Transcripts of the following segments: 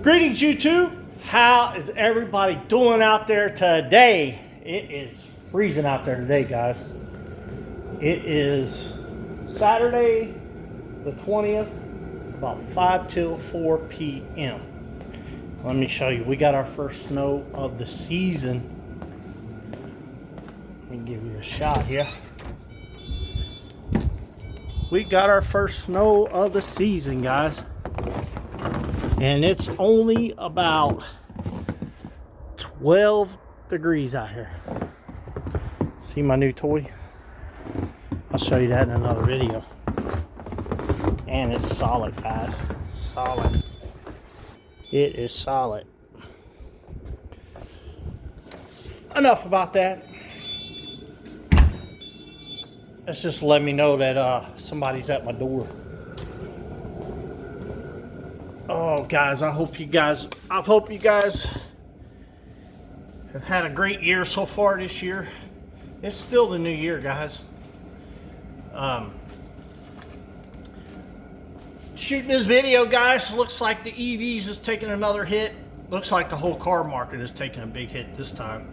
Greetings, YouTube. How is everybody doing out there today? It is freezing out there today, guys. It is Saturday the 20th, about 5 till 4 p.m. Let me show you. We got our first snow of the season. Let me give you a shot here. We got our first snow of the season, guys. And it's only about 12 degrees out here. See my new toy? I'll show you that in another video. And it's solid, guys. Solid. It is solid. Enough about that. Let's just let me know that somebody's at my door. Oh, guys, I hope you guys have had a great year so far this year. It's still the new year, guys. Shooting this video, guys, looks like the EVs is taking another hit. Looks like the whole car market is taking a big hit this time,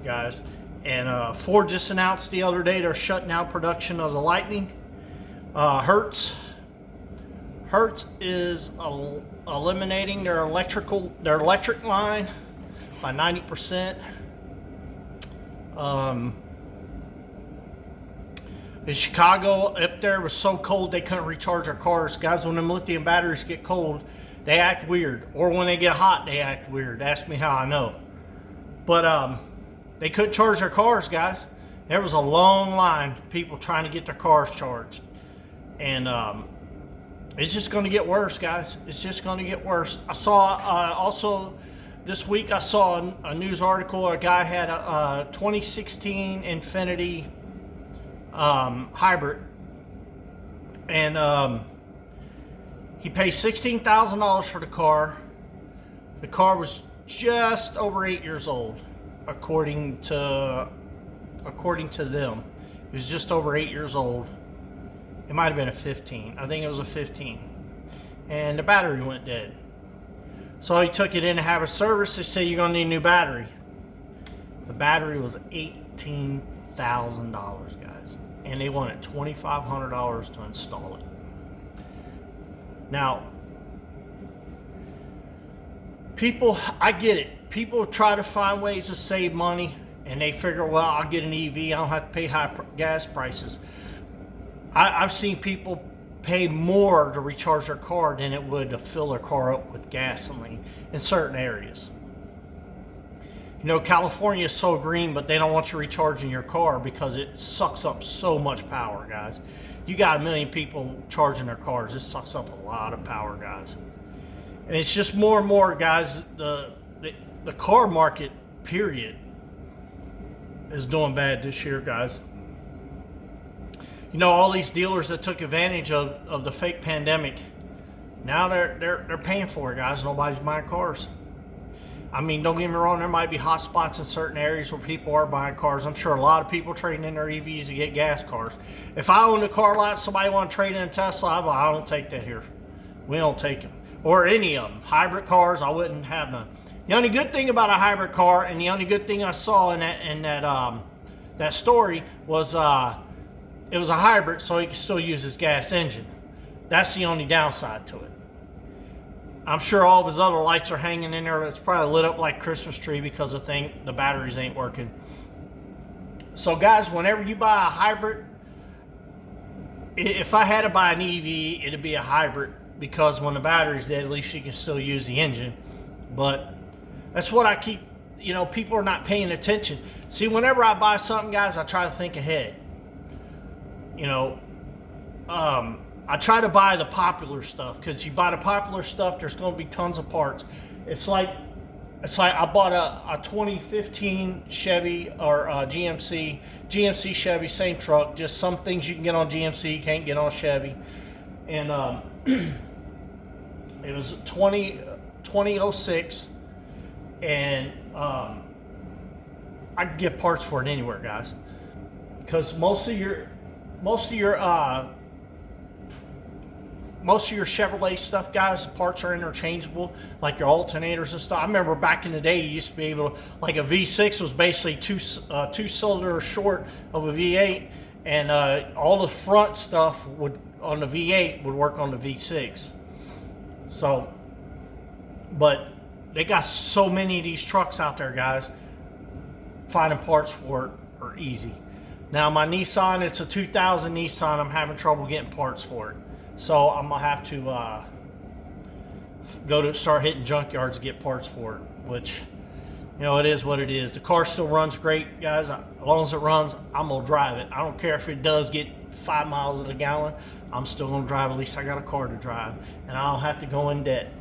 guys. And Ford just announced the other day they're shutting down production of the Lightning. Hertz is eliminating their electric line by 90%. In Chicago, up there, it was so cold they couldn't recharge their cars. Guys, when them lithium batteries get cold, they act weird. Or when they get hot, they act weird. Ask me how I know. But they couldn't charge their cars, guys. There was a long line of people trying to get their cars charged. And it's just going to get worse, guys. It's just going to get worse. I saw also this week, I saw a news article. A guy had a 2016 Infiniti hybrid, and he paid $16,000 for the car. The car was just over 8 years old, according to them. It was just over 8 years old. It might have been a 15. I think it was a 15. And the battery went dead. So he took it in to have a service. They said, you're going to need a new battery. The battery was $18,000, guys. And they wanted $2,500 to install it. Now, people, I get it. People try to find ways to save money. And they figure, well, I'll get an EV. I don't have to pay high gas prices. I've seen people pay more to recharge their car than it would to fill their car up with gasoline in certain areas. You know, California is so green, but they don't want you recharging your car because it sucks up so much power, guys. You got 1 million people charging their cars. This sucks up a lot of power, guys. And it's just more and more, guys, the car market, period, is doing bad this year, guys. You know, all these dealers that took advantage of the fake pandemic, now they're paying for it, guys. Nobody's buying cars. I mean, don't get me wrong, there might be hot spots in certain areas where people are buying cars. I'm sure a lot of people trading in their EVs to get gas cars. If I owned a car lot, somebody want to trade in a Tesla, I don't take that here. We don't take them. Or any of them. Hybrid cars, I wouldn't have none. The only good thing about a hybrid car, and the only good thing I saw in that story was it was a hybrid, so he could still use his gas engine. That's the only downside to it. I'm sure all of his other lights are hanging in there. It's probably lit up like Christmas tree because the batteries ain't working. So, guys, whenever you buy a hybrid, if I had to buy an EV, it'd be a hybrid because when the battery's dead, at least you can still use the engine. But that's what I keep, you know, people are not paying attention. See, whenever I buy something, guys, I try to think ahead. You know, I try to buy the popular stuff because you buy the popular stuff, there's going to be tons of parts. It's like I bought a 2015 Chevy or GMC Chevy, same truck. Just some things you can get on GMC, you can't get on Chevy. And it was 2006, and I can get parts for it anywhere, guys, because most of your most of your Chevrolet stuff, guys, the parts are interchangeable, like your alternators and stuff. I remember back in the day, you used to be able to, like a V6 was basically two-cylinder short of a V8, and all the front stuff would on the V8 would work on the V6. So, but they got so many of these trucks out there, guys. Finding parts for it are easy. Now my Nissan, it's a 2000 Nissan. I'm having trouble getting parts for it, so I'm gonna have to start hitting junkyards to get parts for it. Which, you know, it is what it is. The car still runs great, guys. As long as it runs, I'm gonna drive it. I don't care if it does get 5 miles a gallon. I'm still gonna drive. At least I got a car to drive, and I don't have to go in debt.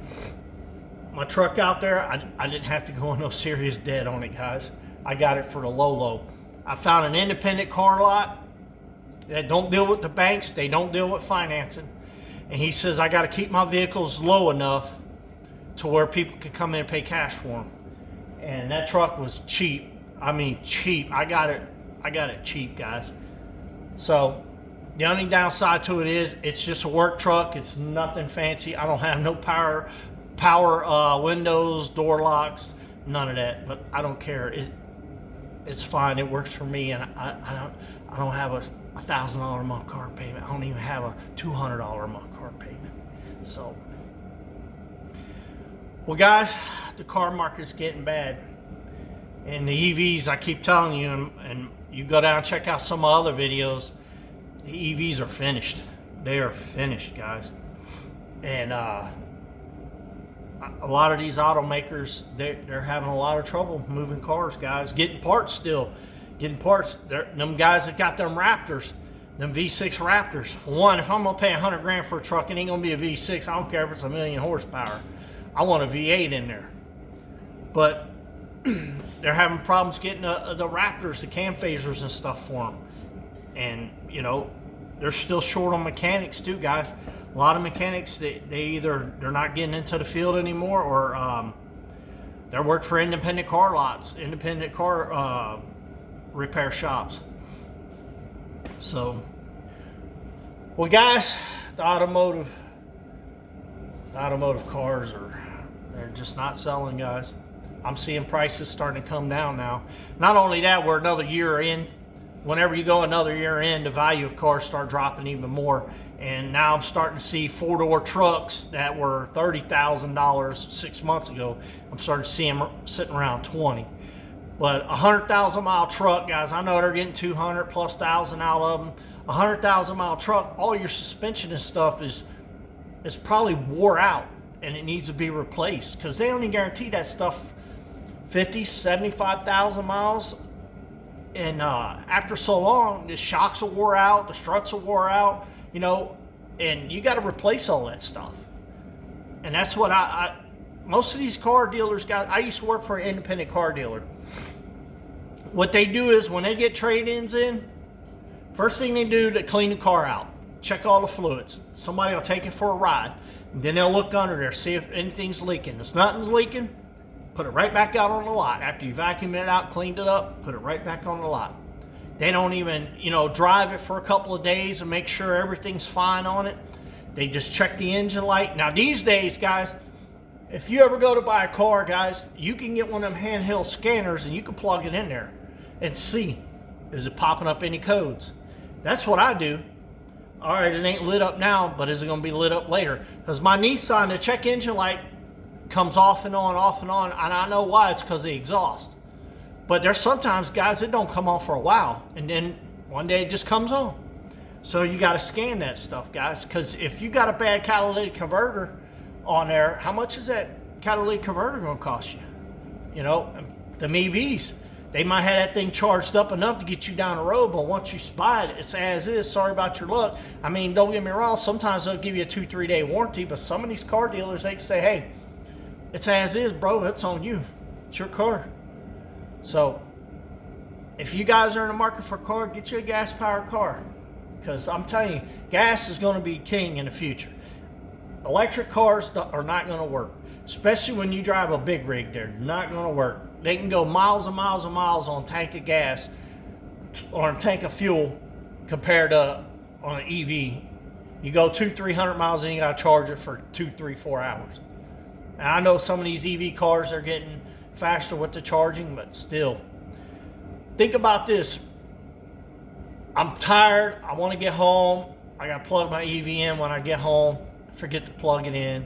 My truck out there, I didn't have to go in no serious debt on it, guys. I got it for the low. I found an independent car lot that don't deal with the banks. They don't deal with financing. And he says I got to keep my vehicles low enough to where people can come in and pay cash for them. And that truck was cheap. I mean, cheap. I got it cheap, guys. So the only downside to it is it's just a work truck. It's nothing fancy. I don't have no power windows, door locks, none of that. But I don't care. It's fine. It works for me, and I don't have a $1,000 a month car payment. I don't even have a $200 a month car payment. So, well, guys, the car market's getting bad, and the EVs. I keep telling you, and you go down and check out some other videos. The EVs are finished. They are finished, guys, and a lot of these automakers, they're having a lot of trouble moving cars, guys. Getting parts. Them guys that got them Raptors, them V6 Raptors. For one, if I'm gonna pay $100 grand for a truck, it ain't gonna be a V6. I don't care if it's 1,000,000 horsepower. I want a V8 in there. But they're having problems getting the Raptors, the cam phasers and stuff for them. And you know, they're still short on mechanics too, guys. A lot of mechanics, they're not getting into the field anymore, or they work for independent car lots, independent car repair shops. So, well, guys, the automotive cars they're just not selling, guys. I'm seeing prices starting to come down now. Not only that, we're another year in. Whenever you go another year in, the value of cars start dropping even more. And now I'm starting to see four-door trucks that were $30,000 6 months ago. I'm starting to see them sitting around 20. But a 100,000-mile truck, guys, I know they're getting 200,000+ out of them. A 100,000-mile truck, all your suspension and stuff is probably wore out, and it needs to be replaced because they only guarantee that stuff 50, 75,000 miles. And after so long, the shocks will wore out, the struts will wore out, you know, and you got to replace all that stuff. And that's what most of these car dealers, guys, I used to work for an independent car dealer. What they do is when they get trade-ins in, first thing they do to clean the car out, check all the fluids. Somebody will take it for a ride. And then they'll look under there, see if anything's leaking. If nothing's leaking, put it right back out on the lot. After you vacuumed it out, cleaned it up, put it right back on the lot. They don't even, you know, drive it for a couple of days and make sure everything's fine on it. They just check the engine light. Now these days, guys, if you ever go to buy a car, guys, you can get one of them handheld scanners and you can plug it in there and see, is it popping up any codes? That's what I do. All right, it ain't lit up now, but is it going to be lit up later? Because my Nissan, the check engine light comes off and on, and I know why. It's because of the exhaust. But there's sometimes, guys, it don't come on for a while, and then one day it just comes on. So you got to scan that stuff, guys, because if you got a bad catalytic converter on there, how much is that catalytic converter going to cost you? You know, them EVs, they might have that thing charged up enough to get you down the road, but once you spy it, it's as is. Sorry about your luck. I mean, don't get me wrong. Sometimes they'll give you a 2-3 day warranty, but some of these car dealers, they can say, hey, it's as is, bro. It's on you. It's your car. So, if you guys are in the market for a car, get you a gas-powered car. Because I'm telling you, gas is going to be king in the future. Electric cars are not going to work. Especially when you drive a big rig, they're not going to work. They can go miles and miles and miles on a tank of gas or a tank of fuel compared to on an EV. You go 200-300 miles and you got to charge it for 2, 3, 4 hours. And I know some of these EV cars are getting faster with the charging, but still. Think about this. I'm tired. I want to get home. I got to plug my EV in when I get home. Forget to plug it in.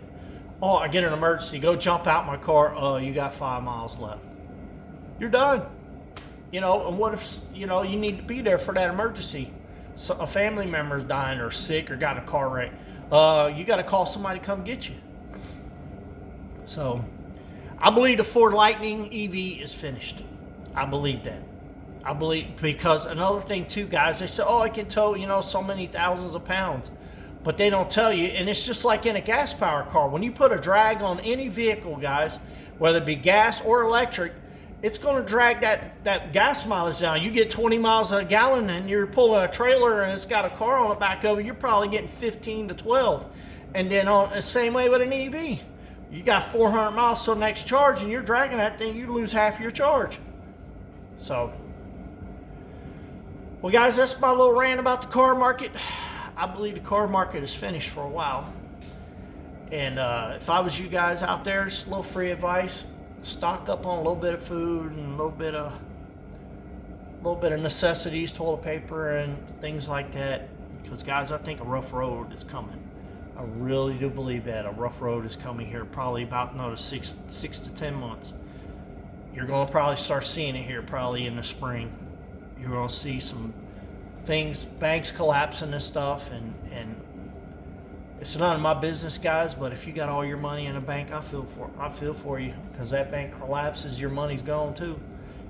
Oh, I get an emergency. Go jump out my car. Oh, you got 5 miles left. You're done. You know, and what if, you know, you need to be there for that emergency? So a family member's dying or sick or got in a car wreck. You got to call somebody to come get you. So, I believe the Ford Lightning EV is finished. I believe that. I believe, because another thing too, guys, they say, oh, it can tow, you know, so many thousands of pounds. But they don't tell you, and it's just like in a gas powered car. When you put a drag on any vehicle, guys, whether it be gas or electric, it's going to drag that gas mileage down. You get 20 miles a gallon and you're pulling a trailer and it's got a car on the back of it, you're probably getting 15 to 12. And then on the same way with an EV. You got 400 miles till next charge and you're dragging that thing, you lose half your charge. So, well guys, that's my little rant about the car market. I believe the car market is finished for a while. And if I was you guys out there, just a little free advice. Stock up on a little bit of food and a little bit of necessities, toilet paper and things like that. Because guys, I think a rough road is coming. I really do believe that a rough road is coming here, probably about another 6 to 10 months. You're going to probably start seeing it here probably in the spring. You're going to see some things, banks collapsing and stuff, and it's none of my business, guys, but if you got all your money in a bank, I feel for you, because that bank collapses, your money's gone too.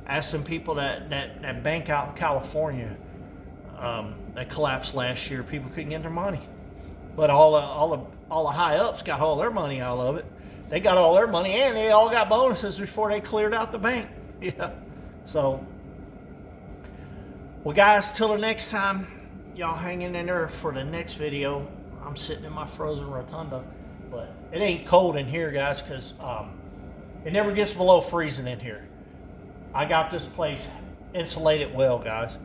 Ask some people that bank out in California that collapsed last year. People couldn't get their money, but all the high ups got all their money out of it. They got all their money, and they all got bonuses before they cleared out the bank. Yeah, so. Well, guys, till the next time, y'all hanging in there for the next video. I'm sitting in my frozen rotunda, but it ain't cold in here, guys, because it never gets below freezing in here. I got this place insulated well, guys.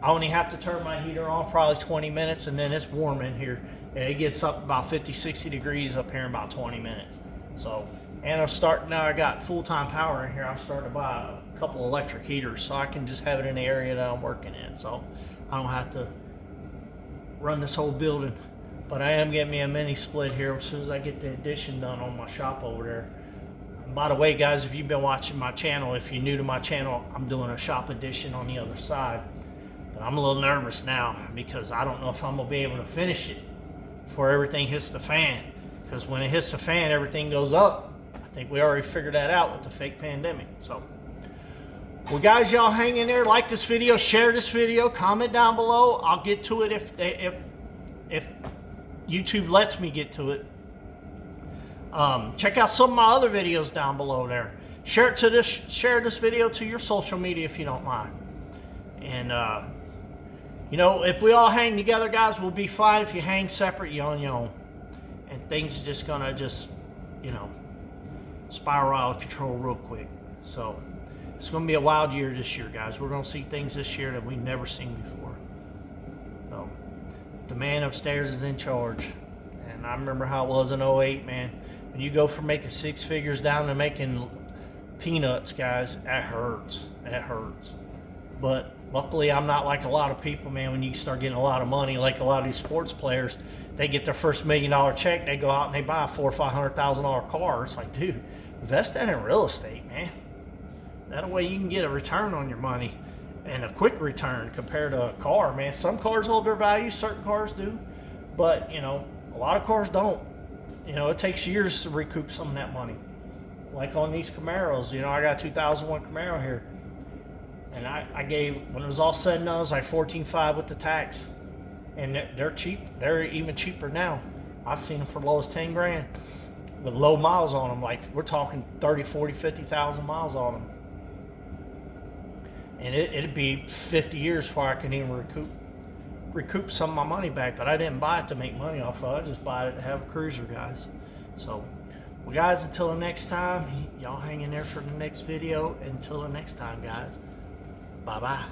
I only have to turn my heater on probably 20 minutes, and then it's warm in here. And it gets up about 50, 60 degrees up here in about 20 minutes. So, and I'm starting now, I got full-time power in here. I'm starting to buy a couple electric heaters so I can just have it in the area that I'm working in. So I don't have to run this whole building. But I am getting me a mini split here as soon as I get the addition done on my shop over there. And by the way, guys, if you've been watching my channel, if you're new to my channel, I'm doing a shop addition on the other side. But I'm a little nervous now because I don't know if I'm going to be able to finish it before everything hits the fan. Because when it hits the fan, everything goes up. I think we already figured that out with the fake pandemic. So, well, guys, y'all hang in there. Like this video, share this video, comment down below. I'll get to it if YouTube lets me get to it. Check out some of my other videos down below there. Share this video to your social media if you don't mind. And you know, if we all hang together, guys, we'll be fine. If you hang separate, you're on your own. And things are just gonna you know, spiral out of control real quick. So it's gonna be a wild year this year, guys. We're gonna see things this year that we've never seen before. So the man upstairs is in charge. And I remember how it was in 08, man. When you go from making 6 figures down to making peanuts, guys, that hurts. That hurts. But luckily, I'm not like a lot of people, man. When you start getting a lot of money, like a lot of these sports players, they get their first $1 million check, they go out and they buy a $400,000 or $500,000 car. It's like, dude, invest that in real estate, man. That way you can get a return on your money, and a quick return compared to a car, man. Some cars hold their value, certain cars do, but you know, a lot of cars don't. You know, it takes years to recoup some of that money. Like on these Camaros, you know, I got a 2001 Camaro here, and I gave, when it was all said and done, it was like $14,500 with the tax. And they're cheap. They're even cheaper now. I've seen them for low as 10 grand with low miles on them. Like, we're talking 30, 40, 50,000 miles on them. And it'd be 50 years before I can even recoup some of my money back. But I didn't buy it to make money off of it. I just bought it to have a cruiser, guys. So, well, guys, until the next time, y'all hang in there for the next video. Until the next time, guys. Bye-bye.